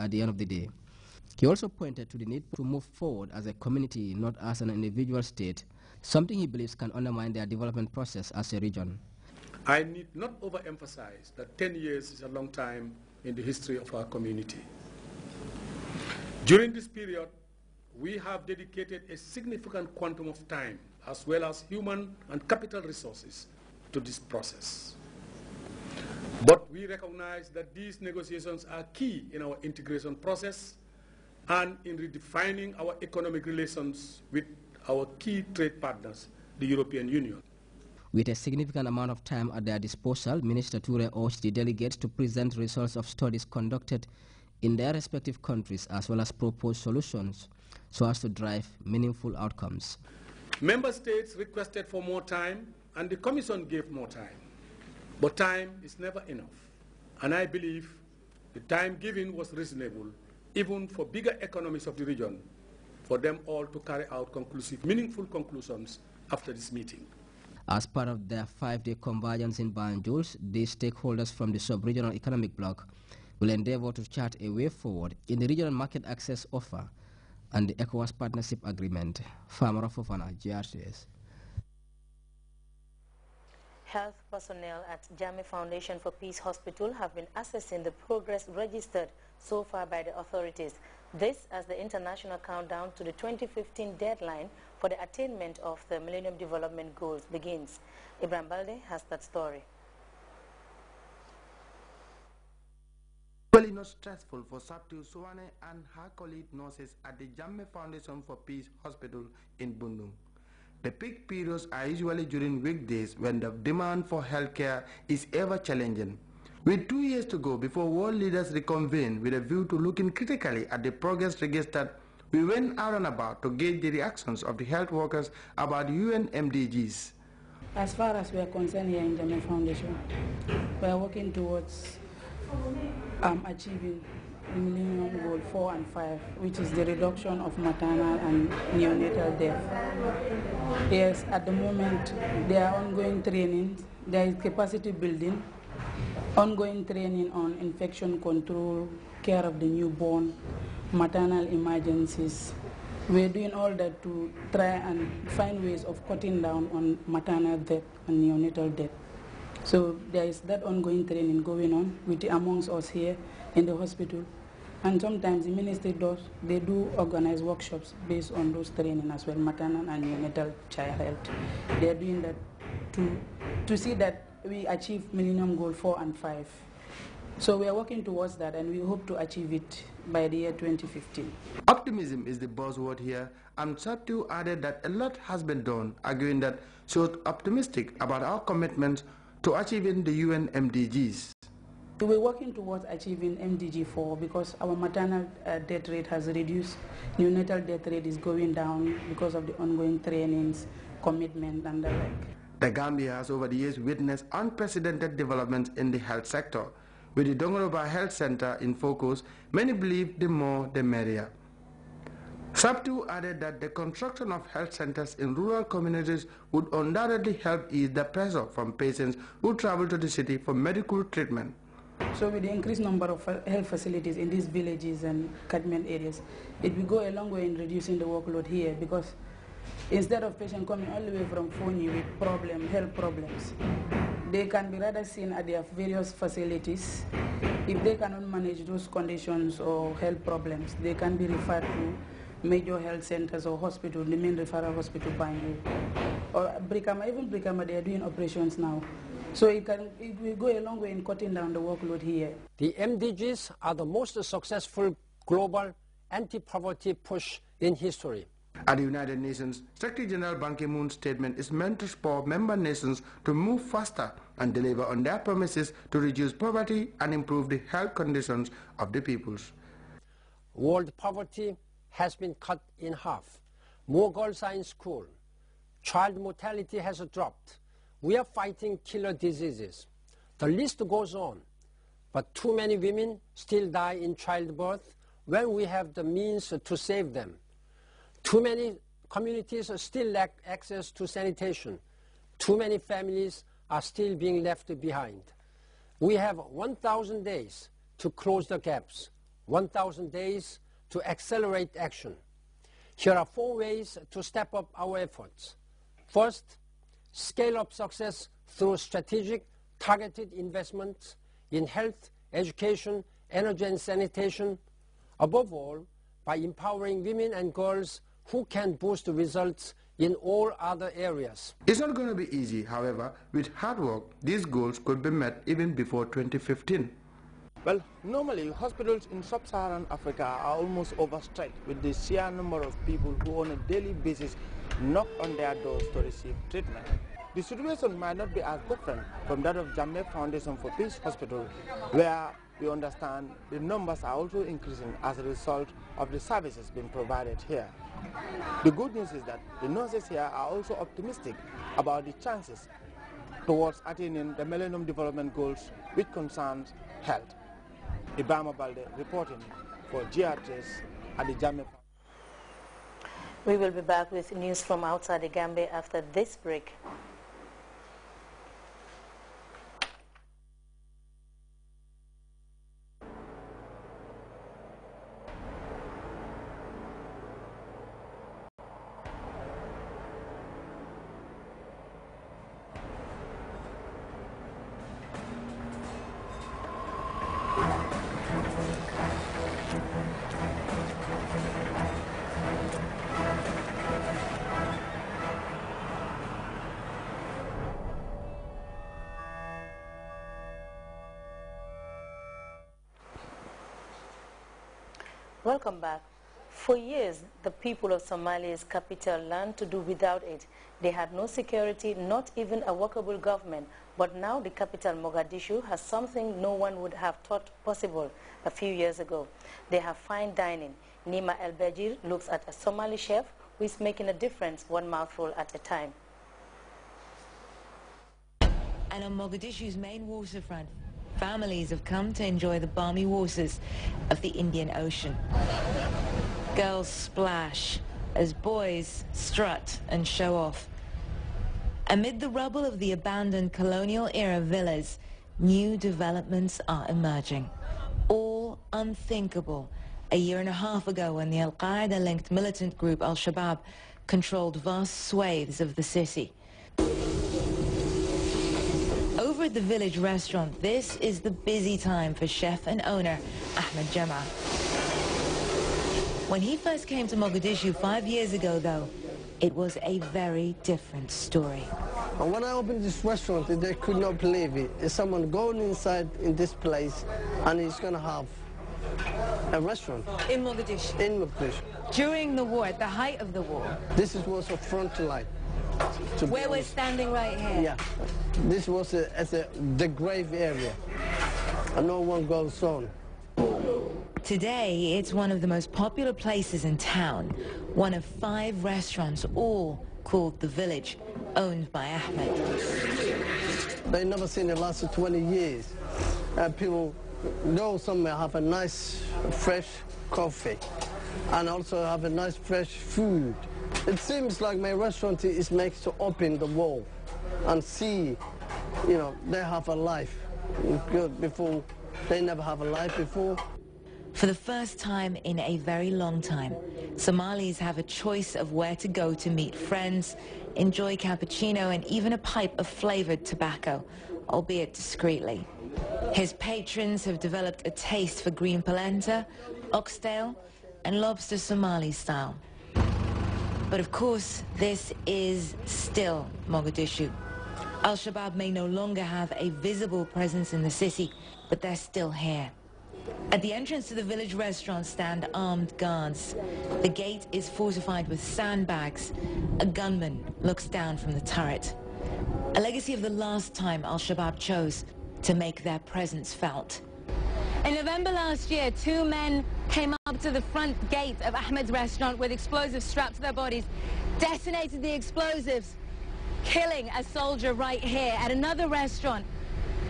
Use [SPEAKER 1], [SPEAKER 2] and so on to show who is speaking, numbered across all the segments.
[SPEAKER 1] at the end of the day. He also pointed to the need to move forward as a community, not as an individual state, something he believes can undermine their development process as a region.
[SPEAKER 2] I need not overemphasize that 10 years is a long time in the history of our community. During this period, we have dedicated a significant quantum of time as well as human and capital resources to this process. But we recognize that these negotiations are key in our integration process and in redefining our economic relations with our key trade partners, the European Union.
[SPEAKER 1] With a significant amount of time at their disposal, Minister Toure urged the delegates to present results of studies conducted in their respective countries as well as propose solutions so as to drive meaningful outcomes.
[SPEAKER 2] Member states requested for more time and the Commission gave more time. But time is never enough. And I believe the time given was reasonable, even for bigger economies of the region, for them all to carry out conclusive, meaningful conclusions after this meeting.
[SPEAKER 1] As part of their 5-day convergence in Banjul, the stakeholders from the sub-regional economic bloc will endeavor to chart a way forward in the regional market access offer and the ECOWAS partnership agreement. Famara Fofana, GRTS.
[SPEAKER 3] Health personnel at Jammeh Foundation for Peace Hospital have been assessing the progress registered so far by the authorities. This as the international countdown to the 2015 deadline for the attainment of the Millennium Development Goals begins. Ibrahim Balde has that story.
[SPEAKER 4] Well, not stressful for Sabtu Suwane and her colleague nurses at the Jammeh Foundation for Peace Hospital in Bundung. The peak periods are usually during weekdays when the demand for healthcare is ever challenging. With 2 years to go before world leaders reconvene with a view to looking critically at the progress registered, we went out and about to gauge the reactions of the health workers about UN MDGs.
[SPEAKER 5] As far as we are concerned here in Jammeh Foundation, we are working towards achieving Millennium Goal 4 and 5, which is the reduction of maternal and neonatal death. Yes, at the moment, there are ongoing trainings, there is capacity building, ongoing training on infection control, care of the newborn, maternal emergencies. We're doing all that to try and find ways of cutting down on maternal death and neonatal death. So there is that ongoing training going on amongst us here in the hospital. And sometimes the ministry they do organize workshops based on those training as well, maternal and neonatal child health. They are doing that to see that we achieve Millennium Goal 4 and 5. So we are working towards that and we hope to achieve it by the year 2015.
[SPEAKER 4] Optimism is the buzzword here, and Sabtu added that a lot has been done, arguing that she was optimistic about our commitment to achieving the UN MDGs.
[SPEAKER 5] We're working towards achieving MDG 4 because our maternal death rate has reduced. Neonatal death rate is going down because of the ongoing trainings, commitment, and the like.
[SPEAKER 4] The Gambia has over the years witnessed unprecedented developments in the health sector. With the Dongoroba Health Center in focus, many believe the more the merrier. Sabtu added that the construction of health centers in rural communities would undoubtedly help ease the pressure from patients who travel to the city for medical treatment.
[SPEAKER 5] So with the increased number of health facilities in these villages and catchment areas, it will go a long way in reducing the workload here because instead of patients coming all the way from Foni with health problems, they can be rather seen at their various facilities. If they cannot manage those conditions or health problems, they can be referred to major health centers or hospital, the main referral hospital, Banjul. Or Brikama, even Brikama, they are doing operations now. So it will go a long way in cutting down the workload here.
[SPEAKER 6] The MDGs are the most successful global anti-poverty push in history.
[SPEAKER 4] At the United Nations, Secretary General Ban Ki-moon's statement is meant to spur member nations to move faster and deliver on their promises to reduce poverty and improve the health conditions of the peoples.
[SPEAKER 6] World poverty has been cut in half. More girls are in school. Child mortality has dropped. We are fighting killer diseases. The list goes on, but too many women still die in childbirth when we have the means to save them. Too many communities still lack access to sanitation. Too many families are still being left behind. We have 1,000 days to close the gaps. 1,000 days to accelerate action. Here are 4 ways to step up our efforts. First, scale up success through strategic, targeted investments in health, education, energy and sanitation. Above all, by empowering women and girls who can boost the results in all other areas.
[SPEAKER 4] It's not going to be easy, however. With hard work, these goals could be met even before 2015. Well, normally hospitals in sub-Saharan Africa are almost overstretched with the sheer number of people who on a daily basis knock on their doors to receive treatment. The situation might not be as different from that of Jammeh Foundation for Peace Hospital, where we understand the numbers are also increasing as a result of the services being provided here. The good news is that the nurses here are also optimistic about the chances towards attaining the Millennium Development Goals, which concerns health. Ibama Balde reporting for GRTS at the Jammeh.
[SPEAKER 3] We will be back with news from outside the Gambia after this break. Welcome back. For years, the people of Somalia's capital learned to do without it. They had no security, not even a workable government. But now the capital, Mogadishu, has something no one would have thought possible a few years ago. They have fine dining. Nima El Bejir looks at a Somali chef who is making a difference one mouthful at a time.
[SPEAKER 7] And on Mogadishu's main waterfront, families have come to enjoy the balmy waters of the Indian Ocean. Girls splash as boys strut and show off. Amid the rubble of the abandoned colonial-era villas, new developments are emerging. All unthinkable a year and a half ago when the Al-Qaeda-linked militant group Al-Shabaab controlled vast swathes of the city. Over at the village restaurant, this is the busy time for chef and owner Ahmed Jama. When he first came to Mogadishu 5 years ago, though, it was a very different story.
[SPEAKER 8] When I opened this restaurant, they could not believe it. It's someone going inside in this place and he's going to have a restaurant.
[SPEAKER 7] In Mogadishu?
[SPEAKER 8] In Mogadishu.
[SPEAKER 7] During the war, at the height of the war?
[SPEAKER 8] This was a front line.
[SPEAKER 7] Where we're standing right here?
[SPEAKER 8] Yeah. This was the grave area. And no one goes on.
[SPEAKER 7] Today, it's one of the most popular places in town. One of 5 restaurants, all called The Village, owned by Ahmed.
[SPEAKER 8] They never seen it last 20 years. People go somewhere, have a nice, fresh coffee, and also have a nice, fresh food. It seems like my restaurant is makes to open the wall and see, you know, they have a life before. They never have a life before.
[SPEAKER 7] For the first time in a very long time, Somalis have a choice of where to go to meet friends, enjoy cappuccino, and even a pipe of flavored tobacco, albeit discreetly. His patrons have developed a taste for green polenta, oxtail, and lobster Somali style. But of course, this is still Mogadishu. Al-Shabaab may no longer have a visible presence in the city, but they're still here. At the entrance to the village restaurant stand armed guards. The gate is fortified with sandbags. A gunman looks down from the turret. A legacy of the last time Al-Shabaab chose to make their presence felt.
[SPEAKER 9] In November last year, 2 men came up to the front gate of Ahmed's restaurant with explosives strapped to their bodies, detonated the explosives, killing a soldier right here. At another restaurant,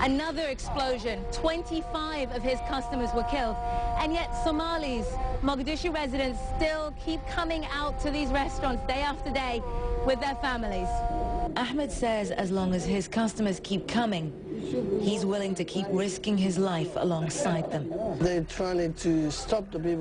[SPEAKER 9] another explosion. 25 of his customers were killed. And yet Somalis, Mogadishu residents, still keep coming out to these restaurants day after day with their families.
[SPEAKER 7] Ahmed says as long as his customers keep coming, He's willing to keep risking his life alongside them.
[SPEAKER 8] They're trying to stop the people